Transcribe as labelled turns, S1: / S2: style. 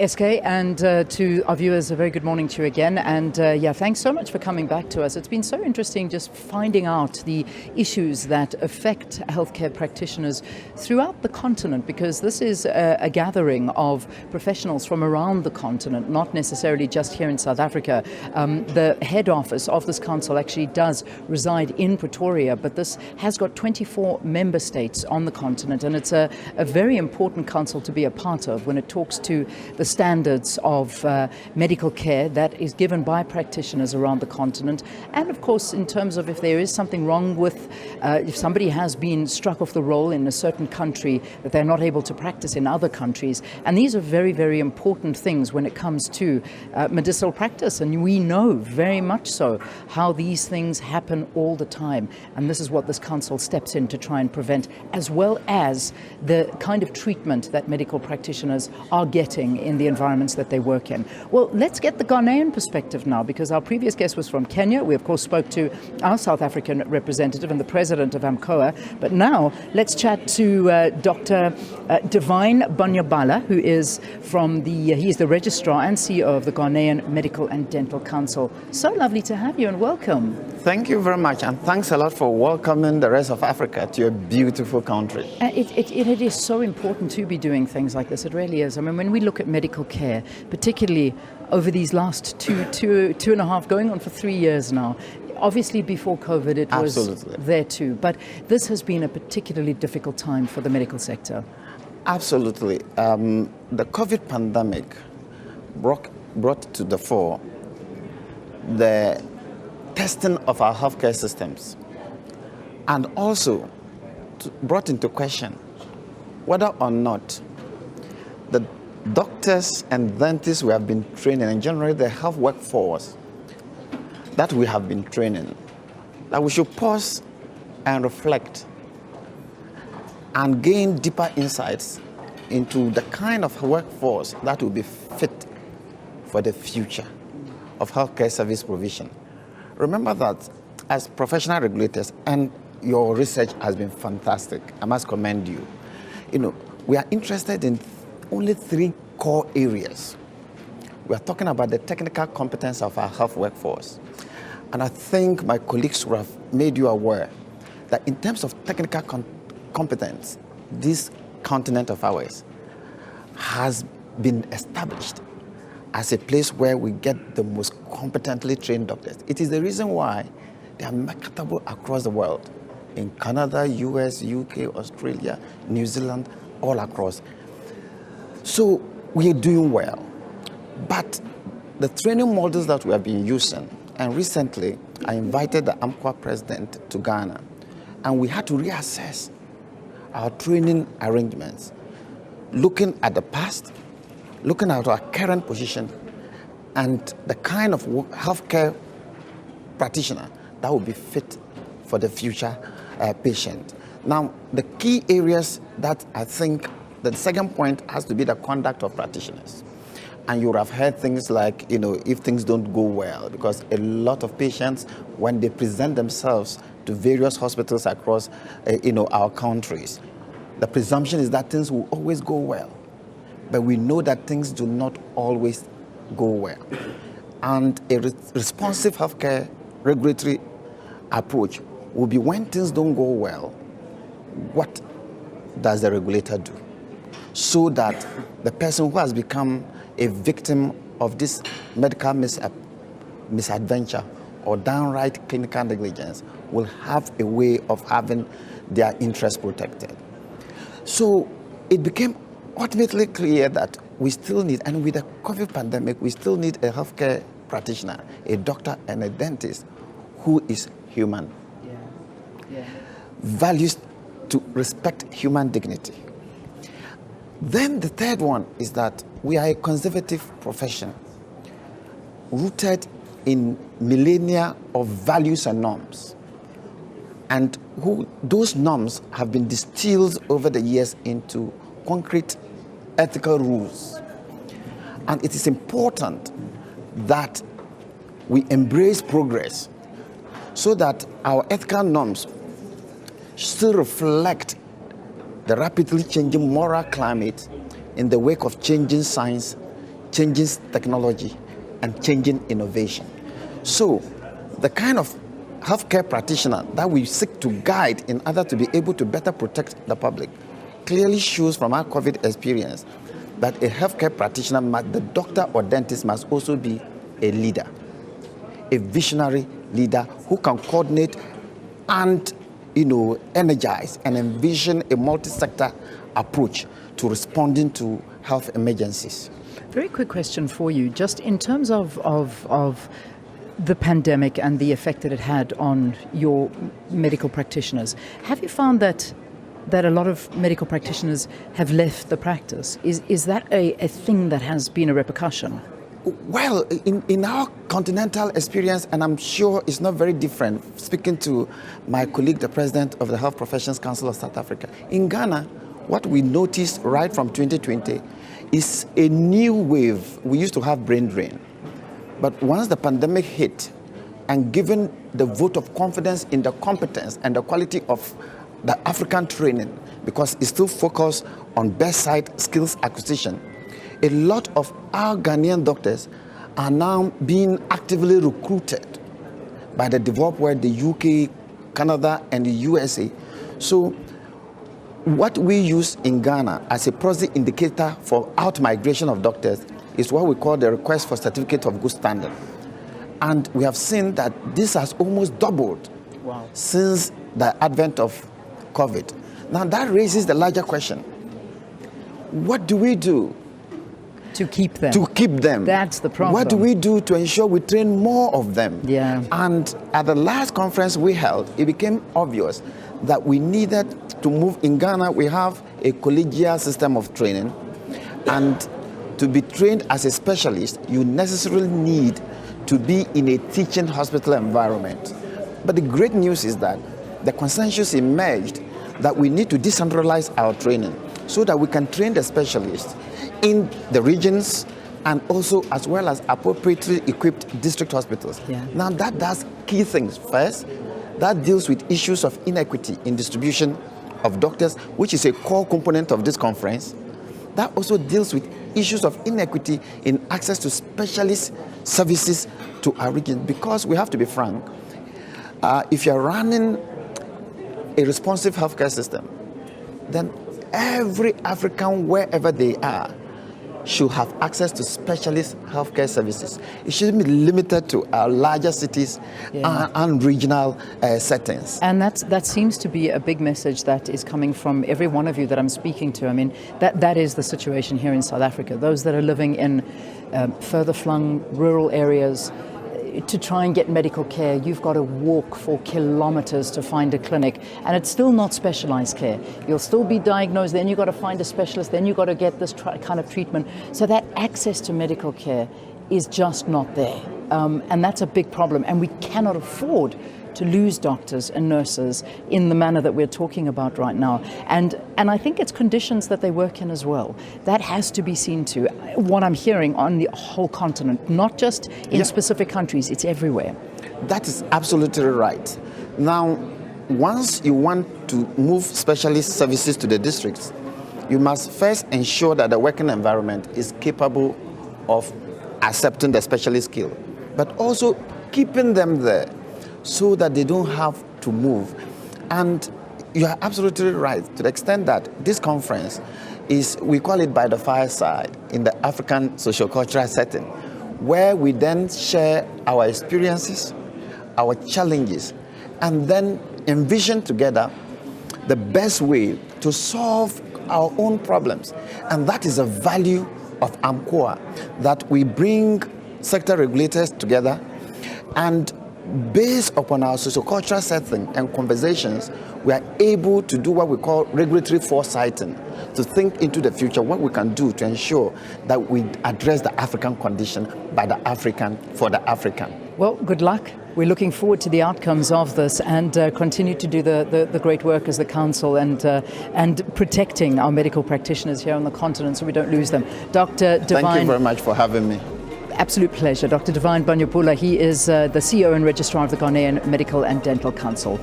S1: SK, and to our viewers, a very good morning to you again. And thanks so much for coming back to us. It's been so interesting just finding out the issues that affect healthcare practitioners throughout the continent, because this is a gathering of professionals from around the continent, not necessarily just here in South Africa. The head office of this council actually does reside in Pretoria, but this has got 24 member states on the continent, and it's a very important council to be a part of when it talks to the standards of medical care that is given by practitioners around the continent. And of course, in terms of if there is something wrong with, if somebody has been struck off the roll in a certain country, that they're not able to practice in other countries. And these are very, very important things when it comes to medicinal practice. And we know very much so how these things happen all the time. And this is what this council steps in to try and prevent, as well as the kind of treatment that medical practitioners are getting in the environments that they work in. Well, let's get the Ghanaian perspective now, because our previous guest was from Kenya. We, of course, spoke to our South African representative and the president of AMCOA. But now let's chat to Dr. Devine Banyubaba, who is he's the registrar and CEO of the Ghanaian Medical and Dental Council. So lovely to have you, and welcome.
S2: Thank you very much, and thanks a lot for welcoming the rest of Africa to your beautiful country.
S1: It is so important to be doing things like this. It really is. I mean, when we look at medical care, particularly over these last two and a half, going on for 3 years now, obviously before COVID it was
S2: Absolutely.
S1: There too, but this has been a particularly difficult time for the medical sector.
S2: Absolutely. The COVID pandemic brought to the fore the testing of our healthcare systems, and also brought into question whether or not the doctors and dentists we have been training, and generally the health workforce that we have been training, that we should pause and reflect and gain deeper insights into the kind of workforce that will be fit for the future of healthcare service provision. Remember that as professional regulators, and your research has been fantastic, I must commend you. We are interested in only 3 core areas. We are talking about the technical competence of our health workforce. And I think my colleagues would have made you aware that in terms of technical competence, this continent of ours has been established as a place where we get the most competently trained doctors. It is the reason why they are marketable across the world, in Canada, US, UK, Australia, New Zealand, all across. So we are doing well. But the training models that we have been using, and recently I invited the AMCOA president to Ghana, and we had to reassess our training arrangements, looking at the past, looking at our current position, and the kind of healthcare practitioner that will be fit for the future patient. Now, the key areas that I think the second point has to be the conduct of practitioners. And you would have heard things like, if things don't go well, because a lot of patients, when they present themselves to various hospitals across, our countries, the presumption is that things will always go well. But we know that things do not always go well. And a responsive healthcare regulatory approach will be, when things don't go well, what does the regulator do? So that the person who has become a victim of this medical misadventure or downright clinical negligence will have a way of having their interests protected. So it became ultimately clear that we still need, and with the COVID pandemic, we still need a healthcare practitioner, a doctor and a dentist who is human. Values to respect human dignity. Then the third one is that we are a conservative profession rooted in millennia of values and norms. And those norms have been distilled over the years into concrete ethical rules. And it is important that we embrace progress so that our ethical norms still reflect the rapidly changing moral climate in the wake of changing science, changing technology and changing innovation. So the kind of healthcare practitioner that we seek to guide in order to be able to better protect the public clearly shows from our COVID experience that a healthcare practitioner, the doctor or dentist, must also be a leader, a visionary leader who can coordinate and energize and envision a multi-sector approach to responding to health emergencies.
S1: Very quick question for you, just in terms of the pandemic and the effect that it had on your medical practitioners. Have you found that a lot of medical practitioners have left the practice? Is that a thing that has been a repercussion?
S2: Well, in our continental experience, and I'm sure it's not very different, speaking to my colleague, the president of the Health Professions Council of South Africa, in Ghana, what we noticed right from 2020 is a new wave. We used to have brain drain. But once the pandemic hit, and given the vote of confidence in the competence and the quality of the African training, because it's still focused on bedside skills acquisition, a lot of our Ghanaian doctors are now being actively recruited by the developed world, the UK, Canada, and the USA. So what we use in Ghana as a positive indicator for out-migration of doctors is what we call the request for certificate of good standing. And we have seen that this has almost doubled since the advent of COVID. Now that raises the larger question. What do we do
S1: to keep them?
S2: To keep them.
S1: That's the problem.
S2: What do we do to ensure we train more of them?
S1: Yeah.
S2: And at the last conference we held, it became obvious that we needed to move. In Ghana, we have a collegial system of training, and to be trained as a specialist, you necessarily need to be in a teaching hospital environment. But the great news is that the consensus emerged that we need to decentralize our training so that we can train the specialists in the regions and also as well as appropriately equipped district hospitals.
S1: Yeah.
S2: Now that does key things. First, that deals with issues of inequity in distribution of doctors, which is a core component of this conference. That also deals with issues of inequity in access to specialist services to our region. Because we have to be frank, if you're running a responsive healthcare system, then every African, wherever they are, should have access to specialist healthcare services. It shouldn't be limited to our larger cities and regional settings.
S1: And that seems to be a big message that is coming from every one of you that I'm speaking to. I mean, that is the situation here in South Africa. Those that are living in further flung rural areas, to try and get medical care, you've got to walk for kilometers to find a clinic, and it's still not specialized care. You'll still be diagnosed, then you've got to find a specialist, then you've got to get this kind of treatment. So that access to medical care is just not there. And that's a big problem, and we cannot afford to lose doctors and nurses in the manner that we're talking about right now. And I think it's conditions that they work in as well. That has to be seen to. What I'm hearing on the whole continent, not just in specific countries, it's everywhere.
S2: That is absolutely right. Now, once you want to move specialist services to the districts, you must first ensure that the working environment is capable of accepting the specialist skill, but also keeping them there so that they don't have to move. And you are absolutely right to the extent that this conference is, we call it by the fireside in the African socio-cultural setting, where we then share our experiences, our challenges, and then envision together the best way to solve our own problems. And that is the value of AMCOA, that we bring sector regulators together, and based upon our socio-cultural setting and conversations, we are able to do what we call regulatory foresighting, to think into the future, what we can do to ensure that we address the African condition by the African, for the African.
S1: Well, good luck. We're looking forward to the outcomes of this, and continue to do the great work as the council and protecting our medical practitioners here on the continent so we don't lose them. Dr. Devine.
S2: Thank you very much for having me.
S1: Absolute pleasure. Dr. Devine Banyubaba, he is the CEO and Registrar of the Ghanaian Medical and Dental Council.